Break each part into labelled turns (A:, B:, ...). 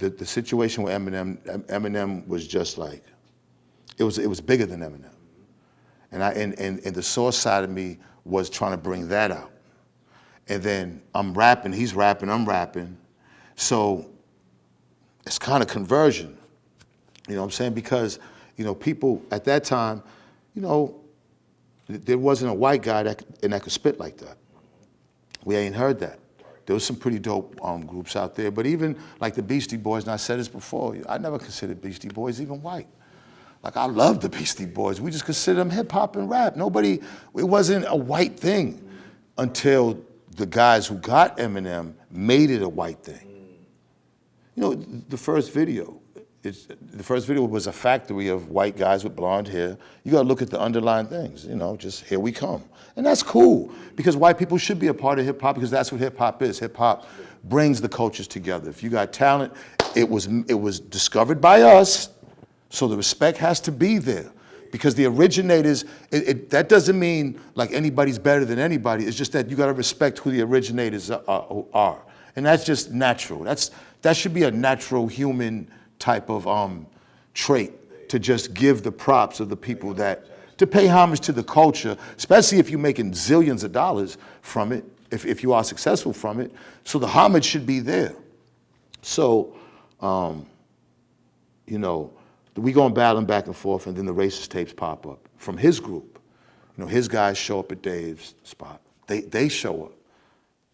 A: the situation with Eminem was just like, it was bigger than Eminem. And the source side of me was trying to bring that out. And then I'm rapping, he's rapping, I'm rapping. So it's kind of conversion. You know what I'm saying? Because, people at that time, there wasn't a white guy that could spit like that. We ain't heard that. There was some pretty dope groups out there, but even like the Beastie Boys, and I said this before, I never considered Beastie Boys even white. Like, I love the Beastie Boys. We just consider them hip hop and rap. It wasn't a white thing until the guys who got Eminem made it a white thing. The first video was a factory of white guys with blonde hair. You gotta look at the underlying things, just here we come. And that's cool, because white people should be a part of hip hop, because that's what hip hop is. Hip hop brings the cultures together. If you got talent, it was discovered by us, so the respect has to be there. Because the originators, that doesn't mean like anybody's better than anybody. It's just that you gotta respect who the originators are. And that's just natural. That should be a natural human type of trait, to just give the props of the people to pay homage to the culture, especially if you're making zillions of dollars from it, if you are successful from it. So the homage should be there. So, we going battling back and forth, and then the racist tapes pop up from his group. His guys show up at Dave's spot. They show up.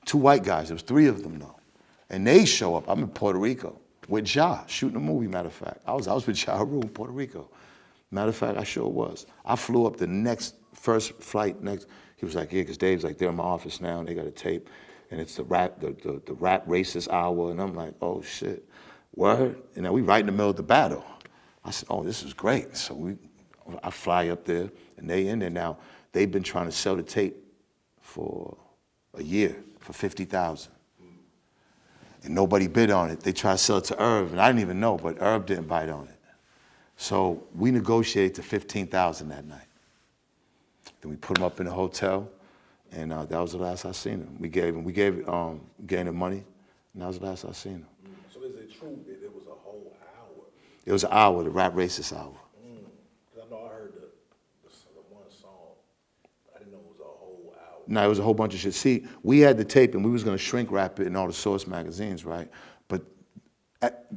A: 2 white guys, there was 3 of them though. And they show up. I'm in Puerto Rico with Ja, shooting a movie, matter of fact. I was with Ja Rule in Puerto Rico. Matter of fact, I sure was. I flew up the first flight. He was like, yeah, because Dave's like, they're in my office now, and they got a tape, and it's the rap racist hour, and I'm like, oh shit, word? And now we right in the middle of the battle. I said, oh, this is great. So I fly up there, and they in there now. They've been trying to sell the tape for a year for $50,000. And nobody bid on it. They tried to sell it to Irv, and I didn't even know, but Irv didn't bite on it. So we negotiated to $15,000 that night. Then we put him up in a hotel, and that was the last I seen him. We gave him money, and that was the last I seen him.
B: So is it true that it was a whole hour?
A: It was an hour, the rap racist hour.
B: I know I heard the one song. I didn't know it was a whole hour.
A: No, it was a whole bunch of shit. See, we had the tape, and we was gonna shrink wrap it in all the Source magazines, right? But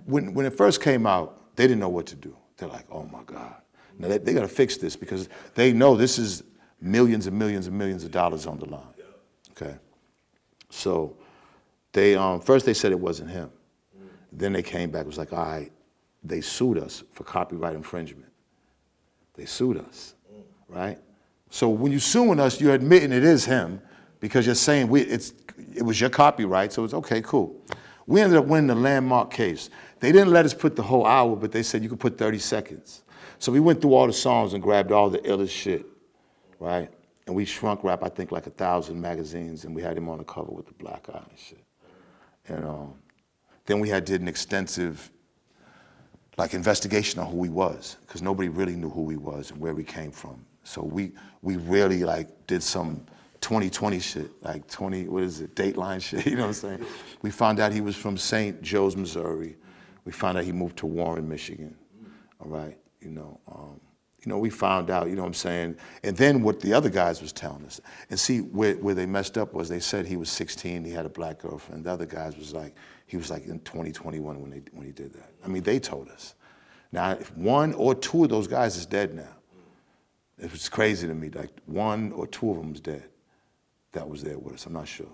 A: when it first came out, they didn't know what to do. They're like, oh my God. Now they gotta fix this, because they know this is millions and millions and millions of dollars on the line, okay? So they, first they said it wasn't him. Then they came back, it was like, all right, they sued us for copyright infringement. They sued us, right? So when you're suing us, you're admitting it is him, because you're saying it was your copyright, so it's okay, cool. We ended up winning the landmark case. They didn't let us put the whole hour, but they said you could put 30 seconds. So we went through all the songs and grabbed all the illest shit, right? And we shrunk rap, I think, like 1,000 magazines, and we had him on the cover with the black eye and shit. And then we did an extensive investigation on who he was, because nobody really knew who he was and where we came from. So we really did some 2020 shit, Dateline shit, you know what I'm saying? We found out he was from St. Joe's, Missouri. We found out he moved to Warren, Michigan, all right? We found out, you know what I'm saying? And then what the other guys was telling us. And see, where they messed up was they said he was 16, he had a black girlfriend. The other guys was he was in 2021 when he did that. I mean, they told us. Now, if 1 or 2 of those guys is dead now. It was crazy to me, 1 or 2 of them is dead that was there with us, I'm not sure.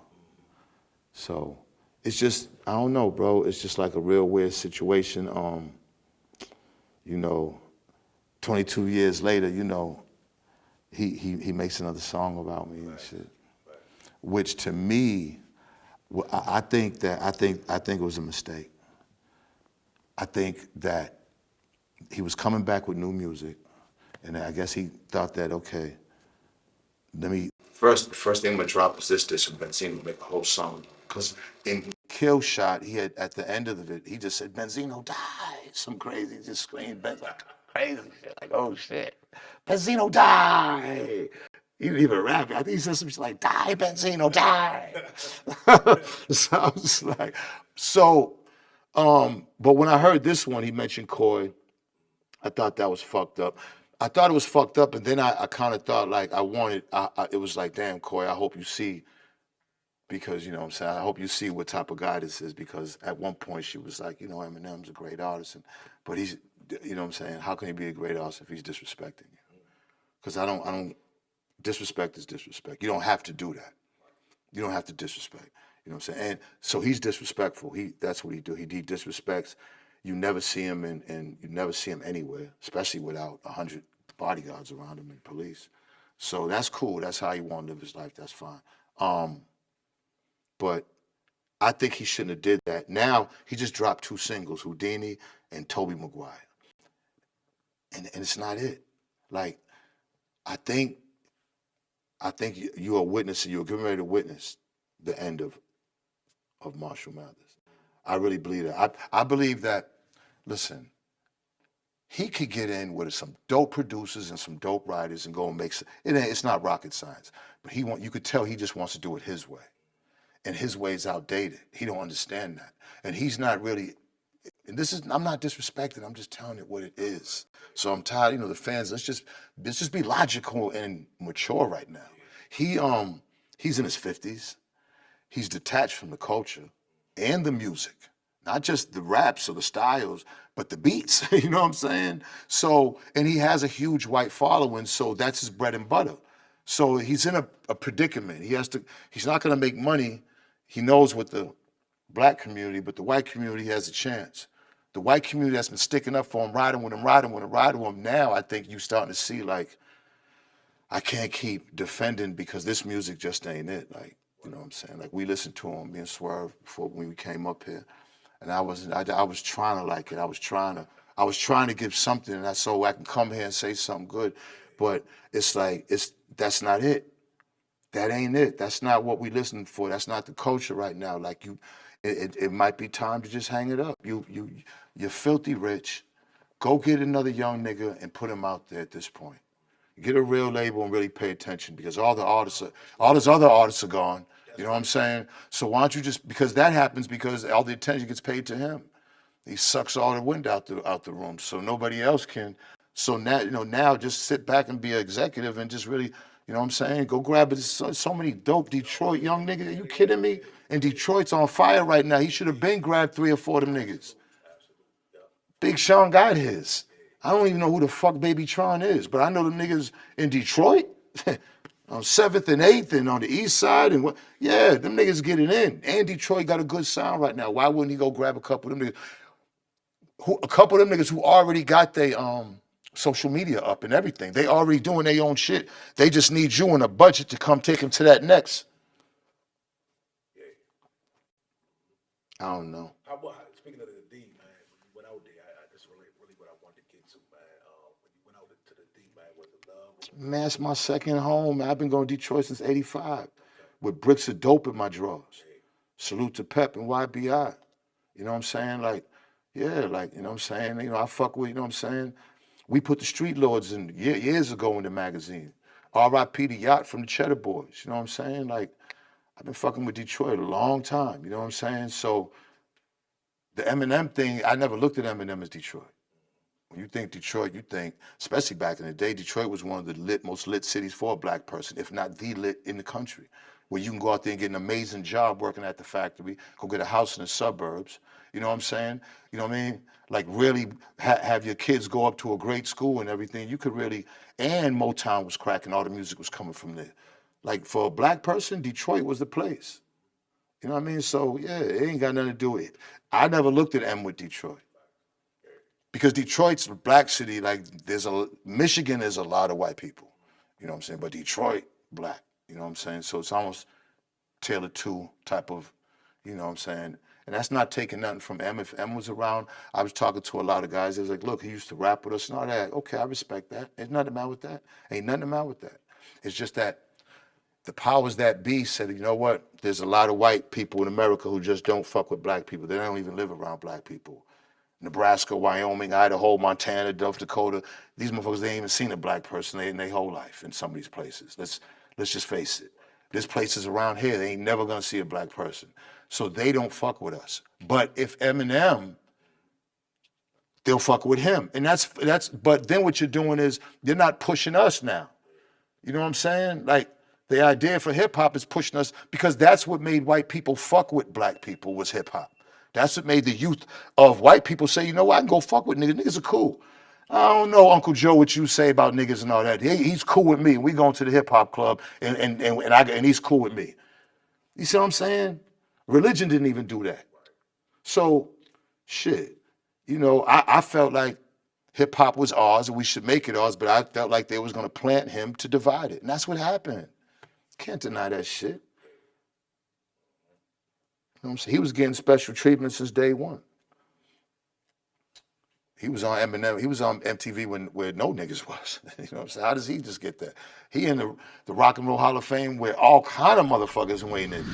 A: So it's just, I don't know, bro. It's just like a real weird situation. 22 years later, he makes another song about me and shit. Which to me, I think it was a mistake. I think that he was coming back with new music, and I guess he thought that, okay, First thing I'm gonna drop is this from Benzino, make a whole song. Because in Kill Shot, he had, at the end of it, he just said, Benzino died. Some crazy, just screamed, crazy shit, oh shit. Benzino died. He didn't even rap it. I think he said some shit like, die, Benzino, die. So I was just like, But when I heard this one, he mentioned Coy. I thought that was fucked up. I thought it was fucked up, and then I kind of thought like it was like, damn, Coy, I hope you see, because you know what I'm saying, I hope you see what type of guy this is, because at one point she was like, you know, Eminem's a great artist, but he's, you know what I'm saying, how can he be a great artist if he's disrespecting you? Because I don't, disrespect is disrespect. You don't have to do that. You don't have to disrespect. You know what I'm saying? And so he's disrespectful. That's what he do. He disrespects. You never see him and you never see him anywhere, especially without 100 bodyguards around him and police. So that's cool. That's how he want to live his life. That's fine. Um, but I think he shouldn't have did that. Now he just dropped 2 singles, Houdini and Toby Maguire, and it's not it. Like I think you are witnessing. You're getting ready to witness the end of Marshall Mathers. I really believe that. I believe that. Listen, he could get in with some dope producers and some dope writers and go and make. It's not rocket science, but you could tell he just wants to do it his way, and his way is outdated. He don't understand that, and he's not really. And this is, I'm not disrespecting. I'm just telling it what it is. So I'm tired. You know, the fans. Let's just be logical and mature right now. He he's in his 50s. He's detached from the culture and the music, not just the raps or the styles, but the beats. You know what I'm saying? So, and he has a huge white following, so that's his bread and butter. So he's in a predicament. He's not going to make money. He knows with the black community, but the white community has a chance. The white community that's been sticking up for him, riding with him, riding with him, riding with him. Now I think you starting to see like, I can't keep defending because this music just ain't it. Like, you know what I'm saying? Like we listened to him, me and Swerve, before when we came up here, and I was trying to like it. I was trying to give something, and so I can come here and say something good, but it's like that's not it. That ain't it. That's not what we listening for. That's not the culture right now. Like it might be time to just hang it up. You're filthy rich. Go get another young nigga and put him out there at this point. Get a real label and really pay attention, because all those other artists are gone. You know what I'm saying? So why don't you just, because that happens because all the attention gets paid to him. He sucks all the wind out the room, so nobody else can. So now, now just sit back and be an executive and just really, you know what I'm saying? Go grab it. So many dope Detroit young niggas. Are you kidding me? And Detroit's on fire right now. He should have been grabbed 3 or 4 of them niggas. Big Sean got his. I don't even know who the fuck Baby Tron is, but I know the niggas in Detroit on 7th and 8th and on the east side. And what? Yeah, them niggas getting in. And Detroit got a good sound right now. Why wouldn't he go grab a couple of them niggas? A couple of them niggas who already got their social media up and everything. They already doing their own shit. They just need you and a budget to come take them to that next. I don't know.
B: Speaking of the D, man, when you went out there, that's really what I wanted to get to, man. When you went out to the D, man, was it love?
A: Man, it's my second home. Man. I've been going to Detroit since '85
B: Okay.
A: with bricks of dope in my drawers.
B: Hey,
A: Salute to Pep and YBI. You know what I'm saying? Like, yeah, like, you know what I'm saying? I fuck with, you know what I'm saying? We put the Street Lords in years ago in the magazine. R.I.P. the Yacht from the Cheddar Boys. You know what I'm saying? Like, I've been fucking with Detroit a long time. You know what I'm saying? So the Eminem thing, I never looked at Eminem as Detroit. When you think Detroit, you think, especially back in the day, Detroit was one of the most lit cities for a black person, if not the lit in the country, where you can go out there and get an amazing job working at the factory, go get a house in the suburbs. You know what I'm saying? You know what I mean? Like really have your kids go up to a great school and everything. You could really, and Motown was cracking, all the music was coming from there. Like for a black person, Detroit was the place. You know what I mean? So yeah, it ain't got nothing to do with it. I never looked at M with Detroit because Detroit's a black city. Like Michigan is a lot of white people, you know what I'm saying, but Detroit black, you know what I'm saying. So it's almost Taylor two type of, you know what I'm saying. And that's not taking nothing from M. If M was around, I was talking to a lot of guys. They was like, look, he used to rap with us and all that. Okay, I respect that. Ain't nothing wrong with that. Ain't nothing wrong with that. It's just that the powers that be said, you know what? There's a lot of white people in America who just don't fuck with black people. They don't even live around black people. Nebraska, Wyoming, Idaho, Montana, North Dakota. These motherfuckers, they ain't even seen a black person in their whole life in some of these places. Let's just face it. There's places around here they ain't never gonna see a black person, so they don't fuck with us. But if Eminem, they'll fuck with him, and that's. But then what you're doing is you're not pushing us now. You know what I'm saying? Like the idea for hip hop is pushing us because that's what made white people fuck with black people was hip hop. That's what made the youth of white people say, you know what, I can go fuck with niggas. Niggas are cool. I don't know, Uncle Joe, what you say about niggas and all that. He's cool with me. We going to the hip hop club and he's cool with me. You see what I'm saying? Religion didn't even do that. So, shit, I felt like hip hop was ours and we should make it ours, but I felt like they was gonna plant him to divide it. And that's what happened. Can't deny that shit. You know what I'm saying? He was getting special treatment since day one. He was on Eminem. He was on MTV where no niggas was. You know what I'm saying? How does he just get that? He in the Rock and Roll Hall of Fame where all kind of motherfuckers waiting in.